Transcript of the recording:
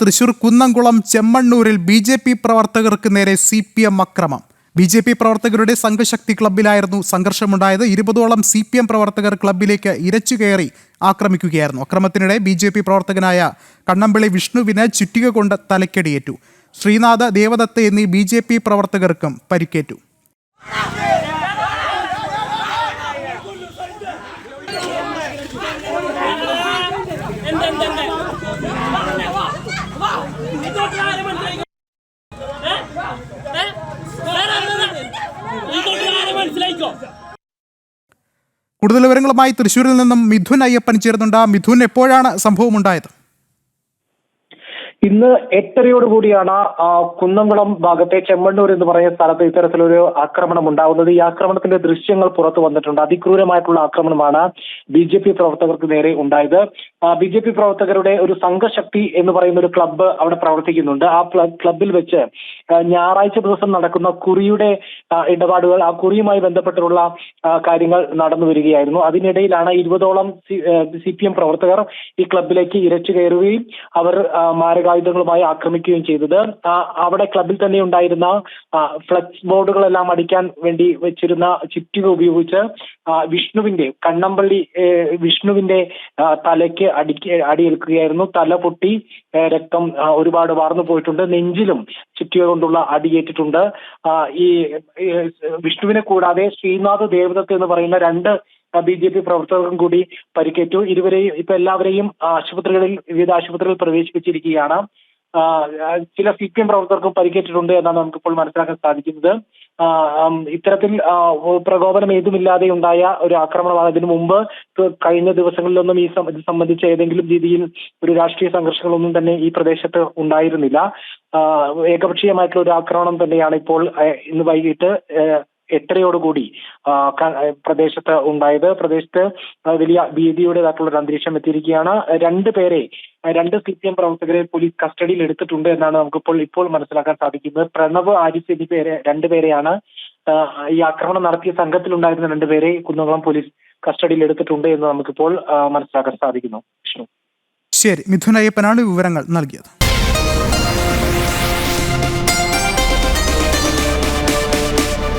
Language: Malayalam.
തൃശൂർ കുന്നംകുളം ചെമ്മണ്ണൂരിൽ ബി.ജെ.പി. പ്രവർത്തകർക്ക് നേരെ CPM അക്രമം. ബി.ജെ.പി. പ്രവർത്തകരുടെ സംഘശക്തി ക്ലബ്ബിലായിരുന്നു സംഘർഷമുണ്ടായത്. 20ഓളം CPM പ്രവർത്തകർ ക്ലബ്ബിലേക്ക് ഇരച്ചുകയറി ആക്രമിക്കുകയായിരുന്നു. അക്രമത്തിനിടെ ബി.ജെ.പി. പ്രവർത്തകനായ കണ്ണമ്പിളി വിഷ്ണുവിന് ചുറ്റിക കൊണ്ട് തലക്കടിയേറ്റു. ശ്രീനാഥ്, ദേവദത്ത് എന്നീ ബി.ജെ.പി. പ്രവർത്തകർക്കും പരിക്കേറ്റു. കൂടുതൽ വിവരങ്ങളുമായി തൃശ്ശൂരിൽ നിന്നും മിഥുൻ അയ്യപ്പൻ ചേർന്നുണ്ട്. മിഥുൻ, എപ്പോഴാണ് സംഭവം ഉണ്ടായത്? ഇന്ന് 8:30യോടുകൂടിയാണ് കുന്നംകുളം ഭാഗത്തെ ചെമ്മണ്ണൂർ എന്ന് പറയുന്ന സ്ഥലത്ത് ഇത്തരത്തിലൊരു ആക്രമണം ഉണ്ടാകുന്നത്. ഈ ആക്രമണത്തിന്റെ ദൃശ്യങ്ങൾ പുറത്തു വന്നിട്ടുണ്ട്. അതിക്രൂരമായിട്ടുള്ള ആക്രമണമാണ് ബി.ജെ.പി. പ്രവർത്തകർക്ക് നേരെ ഉണ്ടായത്. ബി.ജെ.പി. പ്രവർത്തകരുടെ ഒരു സംഘശക്തി എന്ന് പറയുന്ന ഒരു ക്ലബ്ബ് അവിടെ പ്രവർത്തിക്കുന്നുണ്ട്. ആ ക്ലബ്ബിൽ വെച്ച് ഞായറാഴ്ച ദിവസം നടക്കുന്ന കുറിയുടെ ഇടപാടുകൾ, ആ കുറിയുമായി ബന്ധപ്പെട്ടുള്ള കാര്യങ്ങൾ നടന്നു വരികയായിരുന്നു. അതിനിടയിലാണ് 20ഓളം CPM പ്രവർത്തകർ ഈ ക്ലബ്ബിലേക്ക് ഇരച്ചു കയറുകയും അവർ മാരകായുധങ്ങളുമായി ആക്രമിക്കുകയും ചെയ്തത്. അവിടെ ക്ലബ്ബിൽ തന്നെ ഉണ്ടായിരുന്ന ഫ്ലെക്സ് ബോർഡുകളെല്ലാം അടിക്കാൻ വേണ്ടി വെച്ചിരുന്ന ചുറ്റിക ഉപയോഗിച്ച് കണ്ണമ്പള്ളി വിഷ്ണുവിന്റെ തലയ്ക്ക് അടിയേൽക്കുകയായിരുന്നു. തല പൊട്ടി രക്തം ഒരുപാട് വാർന്നു പോയിട്ടുണ്ട്. നെഞ്ചിലും ചുറ്റിക കൊണ്ടുള്ള അടിയേറ്റിട്ടുണ്ട്. ഈ വിഷ്ണുവിനെ കൂടാതെ ശ്രീനാഥ്, ദേവദത്ത് എന്ന് പറയുന്ന രണ്ട് ബി.ജെ.പി. പ്രവർത്തകർക്കും കൂടി പരിക്കേറ്റു. ഇപ്പൊ എല്ലാവരെയും വിവിധ ആശുപത്രികളിൽ പ്രവേശിപ്പിച്ചിരിക്കുകയാണ്. ചില CPM പ്രവർത്തകർക്കും പരിക്കേറ്റിട്ടുണ്ട് എന്നാണ് നമുക്കിപ്പോൾ മനസ്സിലാക്കാൻ സാധിക്കുന്നത്. ഇത്തരത്തിൽ പ്രകോപനം ഏതുമില്ലാതെ ഉണ്ടായ ഒരു ആക്രമണമാണ്. ഇതിനു മുമ്പ് കഴിഞ്ഞ ദിവസങ്ങളിലൊന്നും ഇത് സംബന്ധിച്ച ഏതെങ്കിലും രീതിയിൽ ഒരു രാഷ്ട്രീയ സംഘർഷങ്ങളൊന്നും തന്നെ ഈ പ്രദേശത്ത് ഉണ്ടായിരുന്നില്ല. ഏകപക്ഷീയമായിട്ടുള്ള ഒരു ആക്രമണം തന്നെയാണ് ഇപ്പോൾ ഇന്ന് വൈകിട്ട് 8:30യോടുകൂടി പ്രദേശത്ത് ഉണ്ടായത്. പ്രദേശത്ത് വലിയ ഭീതിയുടേതായിട്ടുള്ള ഒരു അന്തരീക്ഷം എത്തിയിരിക്കുകയാണ്. രണ്ട് CPM പ്രവർത്തകരെ പോലീസ് കസ്റ്റഡിയിൽ എടുത്തിട്ടുണ്ട് എന്നാണ് ഇപ്പോൾ മനസ്സിലാക്കാൻ സാധിക്കുന്നത്. പ്രണവ്, ആരിഫ് എന്നീ രണ്ടുപേരെയാണ് ഈ ആക്രമണം നടത്തിയ സംഘത്തിലുണ്ടായിരുന്ന രണ്ടുപേരെ കുന്നംകുളം പോലീസ് കസ്റ്റഡിയിൽ എടുത്തിട്ടുണ്ട് എന്ന് നമുക്കിപ്പോൾ മനസ്സിലാക്കാൻ സാധിക്കുന്നു. ശരി, മിഥുൻ അയ്യപ്പനാണ് വിവരങ്ങൾ നൽകിയത്.